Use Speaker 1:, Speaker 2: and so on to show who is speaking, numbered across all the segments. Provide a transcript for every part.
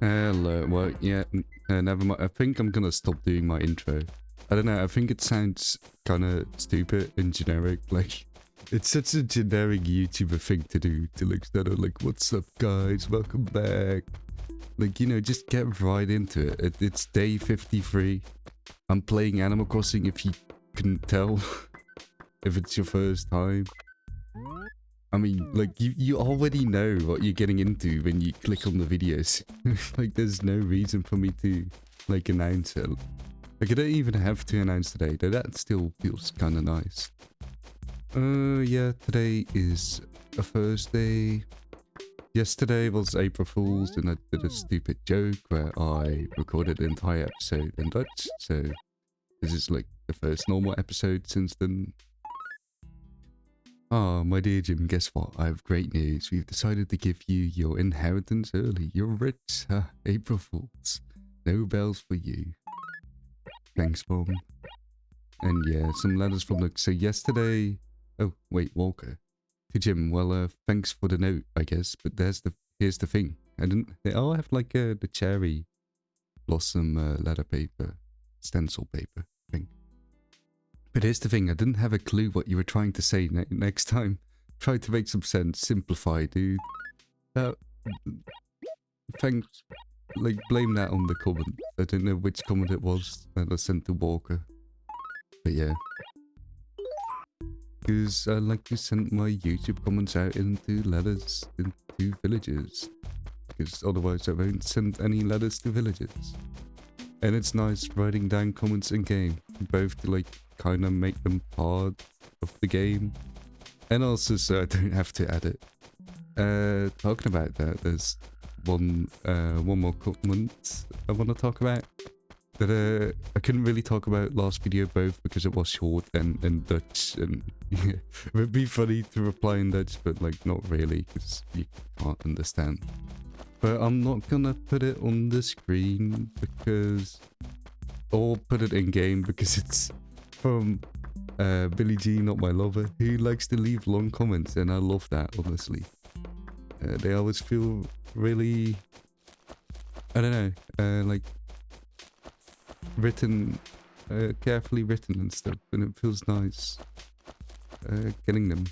Speaker 1: Hello. Well, yeah, never mind. I think I'm gonna stop doing my intro. I don't know. I think it sounds kind of stupid and generic. Like, it's such a generic YouTuber thing to do. To like, instead of like, "What's up, guys? Welcome back." Like, you know, just get right into it. It's day 53. I'm playing Animal Crossing. If you can tell, if it's your first time. I mean, like, you already know what you're getting into when you click on the videos. Like, there's no reason for me to, like, announce it. Like, I don't even have to announce today, though that still feels kind of nice. Yeah, today is a Thursday. Yesterday was April Fool's, and I did a stupid joke where I recorded the entire episode in Dutch, so this is, like, the first normal episode since then. Oh, my dear Jim, guess what? I have great news. We've decided to give you your inheritance early. You're rich. April Fools. No bells for you. Thanks, Mom. And yeah, some letters from Luke. So yesterday... Oh, wait, Walker. To Jim, well, thanks for the note, I guess. But here's the thing. They all have like the cherry blossom letter paper. Stencil paper thing. But here's the thing, I didn't have a clue what you were trying to say next time. Try to make some sense, simplify, dude. Thanks. Like, blame that on the comment. I don't know which comment it was that I sent to Walker. But yeah. Because I like to send my YouTube comments out into letters into villages. Because otherwise I won't send any letters to villages. And it's nice writing down comments in game. Both to like kind of make them part of the game. And also so I don't have to edit. Talking about that, there's one more comment I want to talk about. That I couldn't really talk about last video both because it was short and in Dutch. And yeah, it would be funny to reply in Dutch, but like not really because you can't understand. But I'm not gonna put it on the screen because... Or put it in game because it's from Billy G, not my lover, who likes to leave long comments, and I love that, honestly. They always feel really... I don't know, like... written, carefully written and stuff, and it feels nice. Getting them.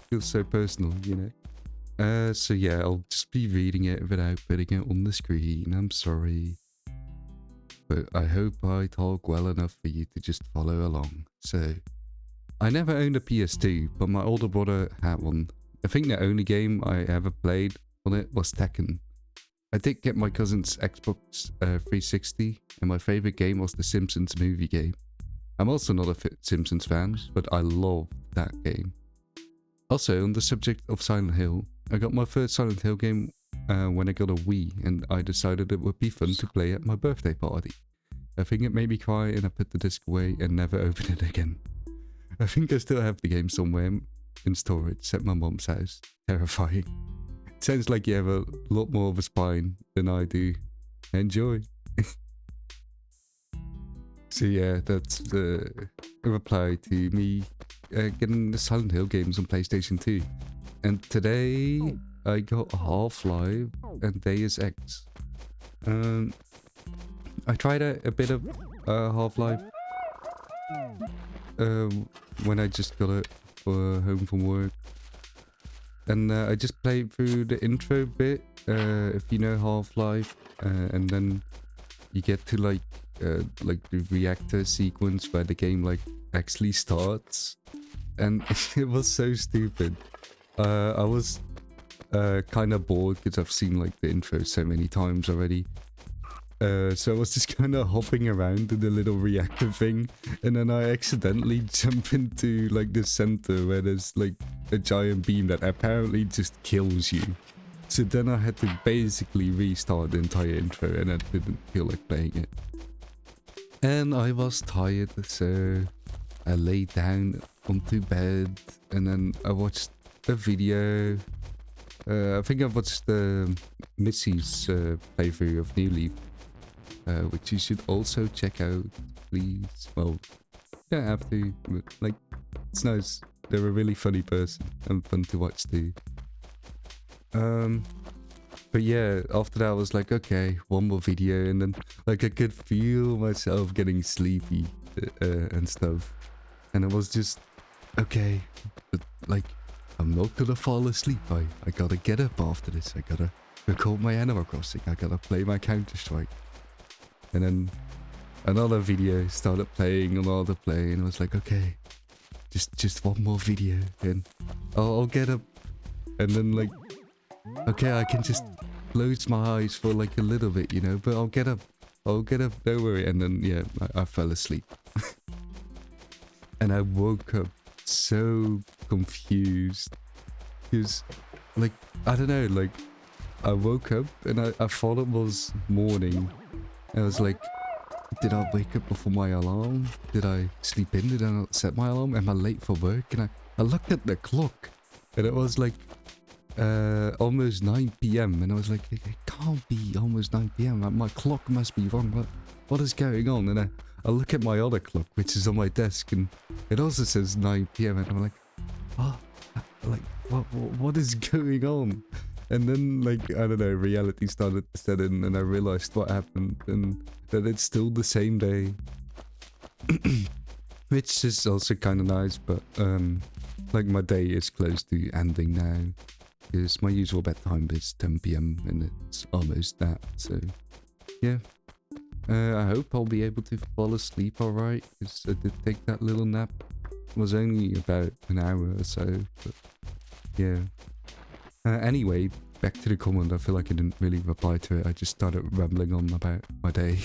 Speaker 1: Feels so personal, you know. So yeah, I'll just be reading it without putting it on the screen. I'm sorry. But I hope I talk well enough for you to just follow along. So, I never owned a PS2, but my older brother had one. I think the only game I ever played on it was Tekken. I did get my cousin's Xbox 360, and my favorite game was the Simpsons movie game. I'm also not a Simpsons fan, but I love that game. Also, on the subject of Silent Hill, I got my first Silent Hill game when I got a Wii, and I decided it would be fun to play at my birthday party. I think it made me cry, and I put the disc away and never opened it again. I think I still have the game somewhere in storage at my mom's house. Terrifying. It sounds like you have a lot more of a spine than I do. Enjoy. So yeah, that's the reply to me getting the Silent Hill games on PlayStation 2. And today I got Half-Life and Deus Ex. I tried out a bit of Half-Life when I just got it for home from work. And I just played through the intro bit, if you know Half-Life, and then you get to like the reactor sequence where the game like actually starts, and it was so stupid. I was kind of bored because I've seen like the intro so many times already. So I was just kind of hopping around in the little reactor thing, and then I accidentally jump into like the center where there's like a giant beam that apparently just kills you. So then I had to basically restart the entire intro, and I didn't feel like playing it. And I was tired, so I laid down onto bed, and then I watched a video. I think I watched Missy's playthrough of New Leaf. Which you should also check out, please. Well, you don't have to, but like, it's nice. They're a really funny person and fun to watch too. But yeah, after that I was like, okay, one more video, and then like I could feel myself getting sleepy and stuff, and it was just okay, but like I'm not gonna fall asleep. I gotta get up after this. I gotta record my Animal Crossing. I gotta play my Counter-Strike, and then another video started playing, another play, and I was like, okay, just one more video, and I'll get up, and then like, okay, I can just close my eyes for like a little bit, you know, but I'll get up, don't worry. And then yeah, I fell asleep. And I woke up so confused, because like, I don't know, like I woke up and I thought it was morning. I was like, did I wake up before my alarm? Did I sleep in? Did I not set my alarm? Am I late for work? And I looked at the clock, and it was like almost 9 p.m. and I was like, it can't be almost 9 p.m. My clock must be wrong. What is going on? And I look at my other clock, which is on my desk, and it also says 9 p.m. and I'm like, oh, like what is going on? And then like, I don't know, reality started to set in, and I realized what happened, and that it's still the same day. Which is also kind of nice, but like my day is close to ending now, because my usual bedtime is 10 p.m. and it's almost that, so yeah. I hope I'll be able to fall asleep alright, because I did take that little nap. It was only about an hour or so, but yeah. Anyway, back to the comment. I feel like I didn't really reply to it. I just started rambling on about my day.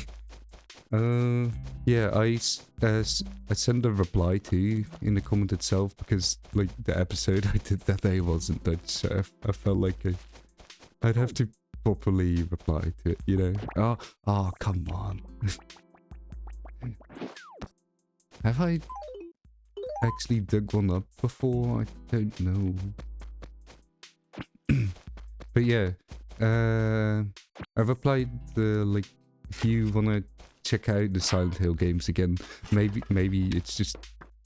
Speaker 1: Yeah, I sent a reply to you in the comment itself, because like the episode I did that day wasn't Dutch, so I felt like I'd have to properly reply to it, you know? Oh, come on. Have I actually dug one up before? I don't know. But yeah, I replied like, if you wanna check out the Silent Hill games again, maybe it's just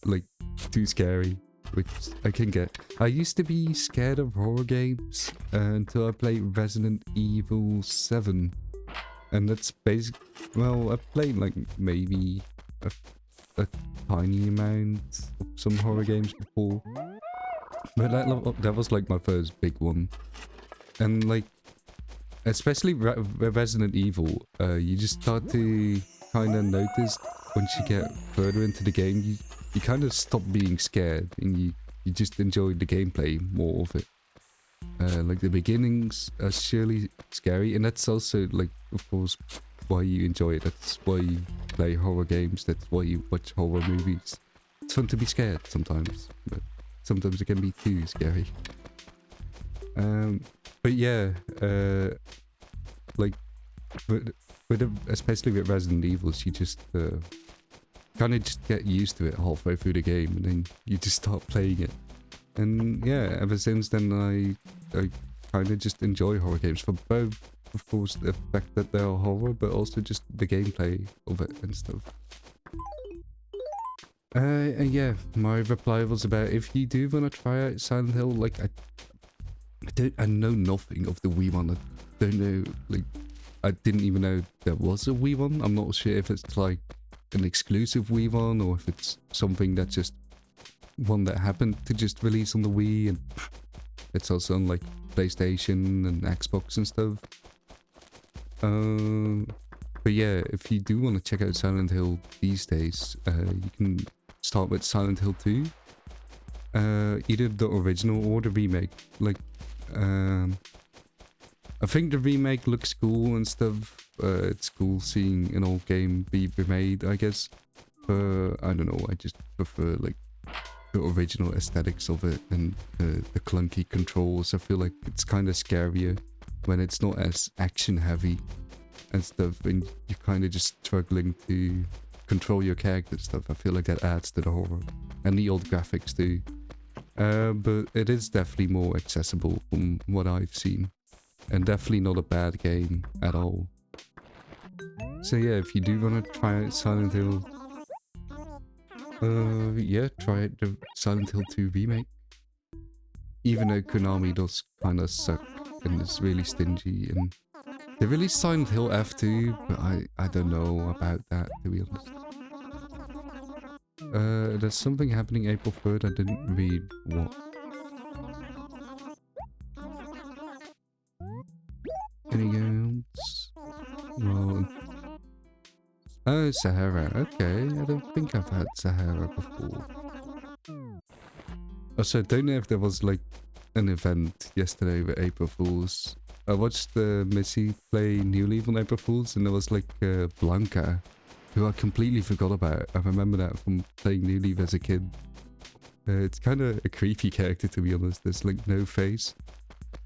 Speaker 1: like too scary, which I can get. I used to be scared of horror games until I played Resident Evil 7, and that's basically, well, I played like maybe a tiny amount of some horror games before, but that was like my first big one. And like, especially Resident Evil, you just start to kind of notice once you get further into the game, you kind of stop being scared, and you just enjoy the gameplay more of it. Like the beginnings are surely scary, and that's also like, of course, why you enjoy it. That's why you play horror games. That's why you watch horror movies. It's fun to be scared sometimes, but sometimes it can be too scary. But yeah, like, especially with Resident Evils, you just kind of just get used to it halfway through the game, and then you just start playing it. And yeah, ever since then, I kind of just enjoy horror games for both, of course, the fact that they're horror, but also just the gameplay of it and stuff. And yeah, my reply was about, if you do want to try out Silent Hill, like, I know nothing of the Wii one. I don't know, like, I didn't even know there was a Wii one. I'm not sure if it's like an exclusive Wii one, or if it's something that's just one that happened to just release on the Wii, and it's also on like PlayStation and Xbox and stuff. But yeah, if you do want to check out Silent Hill these days, you can start with Silent Hill 2. Either the original or the remake. Like, I think the remake looks cool and stuff. It's cool seeing an old game be remade, I guess. I don't know, I just prefer like the original aesthetics of it, and the clunky controls. I feel like it's kind of scarier when it's not as action heavy and stuff, and you're kind of just struggling to control your character stuff. I feel like that adds to the horror, and the old graphics too. But it is definitely more accessible from what I've seen, and definitely not a bad game at all. So yeah, if you do want to try out Silent Hill, yeah, try out the Silent Hill 2 remake. Even though Konami does kind of suck and it's really stingy. And they released Silent Hill F2, but I don't know about that, to be honest. There's something happening April 3rd. I didn't read what. Any else? Well, oh, Sahara. Okay, I don't think I've had Sahara before. Also, I don't know if there was like an event yesterday with April Fools. I watched Missy play New Leaf on April Fools, and there was like Blanca, who I completely forgot about. I remember that from playing New Leaf as a kid. It's kind of a creepy character, to be honest. There's like no face.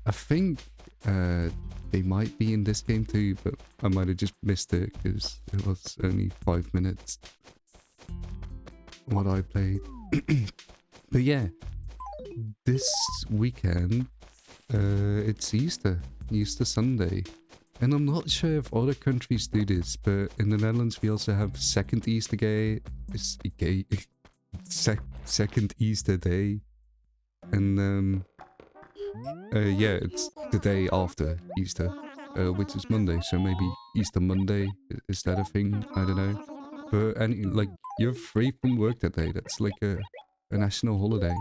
Speaker 1: I think they might be in this game too, but I might have just missed it because it was only 5 minutes what I played. But yeah, this weekend it's Easter Sunday, and I'm not sure if other countries do this, but in the Netherlands we also have second Easter second Easter day, and yeah, it's the day after Easter, which is Monday, so maybe Easter Monday, is that a thing? I don't know. But like, you're free from work that day. That's like a national holiday.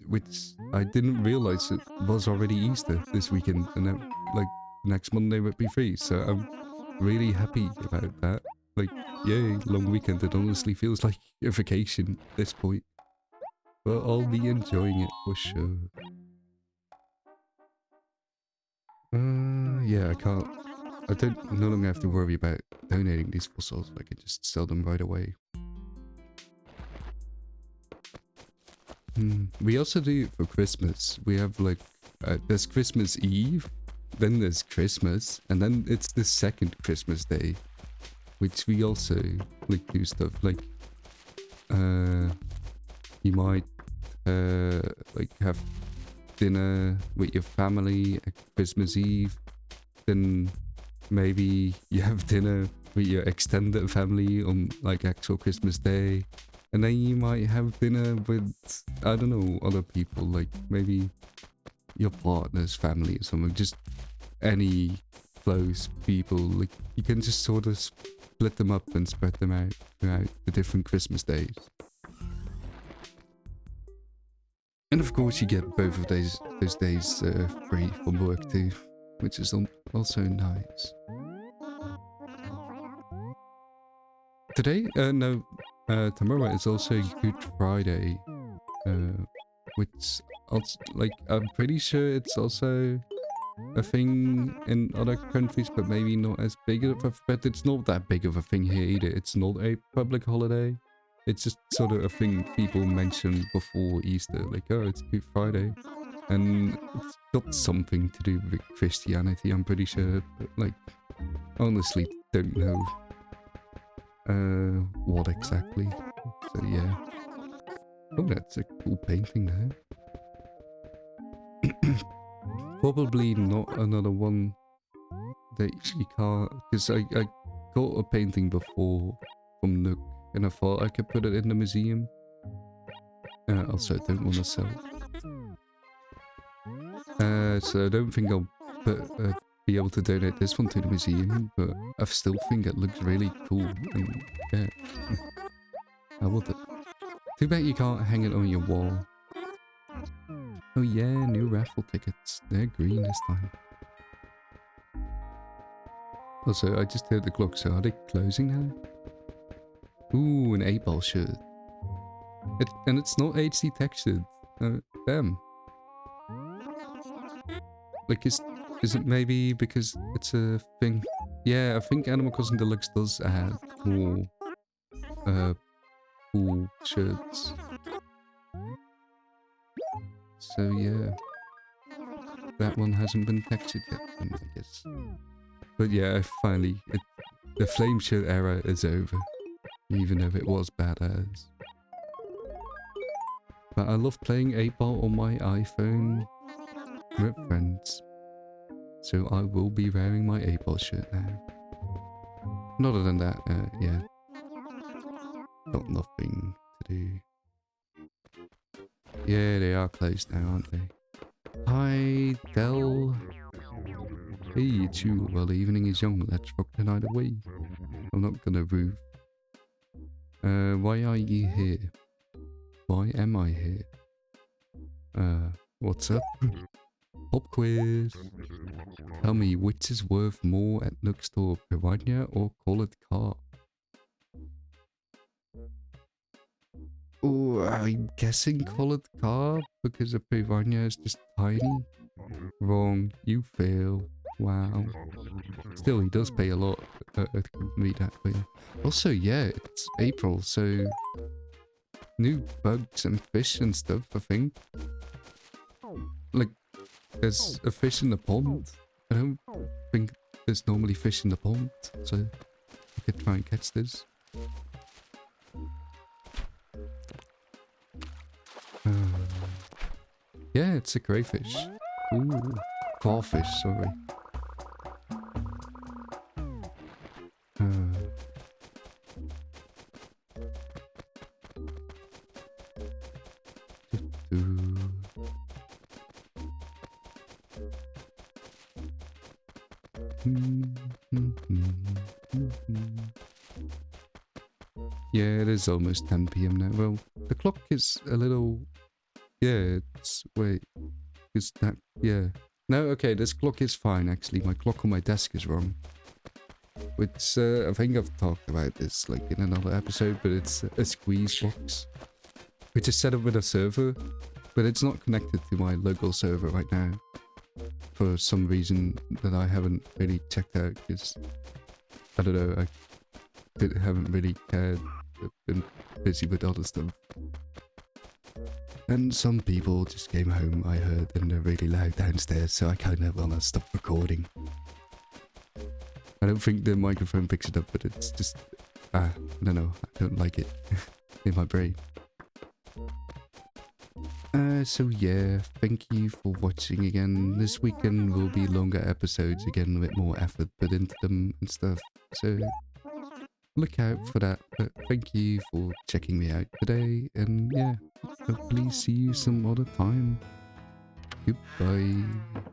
Speaker 1: Which I didn't realize it was already Easter this weekend, and then, like, next Monday would be free, so I'm really happy about that. Like, yay, long weekend. It honestly feels like a vacation at this point. But I'll be enjoying it for sure. Yeah, I don't no longer have to worry about donating these fossils. I can just sell them right away. We also do it for Christmas. We have like, there's Christmas Eve, then there's Christmas, and then it's the second Christmas day, which we also like do stuff like, you might like have dinner with your family at Christmas Eve, then maybe you have dinner with your extended family on like actual Christmas Day, and then you might have dinner with, I don't know, other people, like maybe your partner's family or something, just any close people. Like, you can just sort of split them up and spread them out throughout the different Christmas days. And of course you get both of those days free from work too, which is also nice. Today, no, tomorrow is also Good Friday, which also, like, I'm pretty sure it's also a thing in other countries, but maybe not as big of a, but it's not that big of a thing here either. It's not a public holiday. It's just sort of a thing people mention before Easter, like, oh, it's Good Friday. And it's got something to do with Christianity, I'm pretty sure, but, like, honestly don't know what exactly. So yeah. Oh, that's a cool painting there. Probably not another one that you can't, because I got a painting before from Nook, and I thought I could put it in the museum. Also, I don't want to sell. So I don't think I'll be able to donate this one to the museum, but I still think it looks really cool, and yeah, I will do. Too bad you can't hang it on your wall. Oh yeah, new raffle tickets. They're green this time. Also, I just heard the clock, so are they closing now? Ooh, an 8-ball shirt. And it's not HD textured. Damn. Like, is it maybe because it's a thing? Yeah, I think Animal Crossing Deluxe does add more cool shirts. So yeah, that one hasn't been textured yet, I guess. But yeah, finally, the flame shirt era is over, even though it was badass. But I love playing 8-ball on my iPhone with friends, so I will be wearing my 8-ball shirt now. And other than that, yeah, got nothing to do. Yeah, they are closed now, aren't they? Hi, Del. Hey, it's you. Well, the evening is young. Let's rock the night away. I'm not gonna roof. Why are you here? Why am I here? What's up? Pop quiz. Tell me, which is worth more at Nook Store, Piranha or Colored Car? Oh, I'm guessing Colored Car because a Piranha is just tiny. Wrong. You fail. Wow. Still, he does pay a lot. I couldn't read that, but yeah. Also, yeah, it's April, so new bugs and fish and stuff, I think. Like, there's a fish in the pond. I don't think there's normally fish in the pond, so I could try and catch this. Yeah, it's a crayfish. Ooh, crawfish, sorry. Yeah, it is almost 10 p.m. now. Well, the clock is a little... Yeah, it's... Wait. Is that... Yeah. No, okay, this clock is fine, actually. My clock on my desk is wrong. Which, I think I've talked about this, like, in another episode, but it's a squeeze box. Which is set up with a server, but it's not connected to my local server right now. For some reason that I haven't really checked out, because... I don't know, I haven't really cared. I've been busy with other stuff. And some people just came home, I heard, and they're really loud downstairs, so I kind of want to stop recording. I don't think the microphone picks it up, but it's just... I don't know, I don't like it in my brain. So yeah, thank you for watching again. This weekend will be longer episodes again with more effort put into them and stuff, so look out for that. But thank you for checking me out today, and yeah, hopefully see you some other time. Goodbye.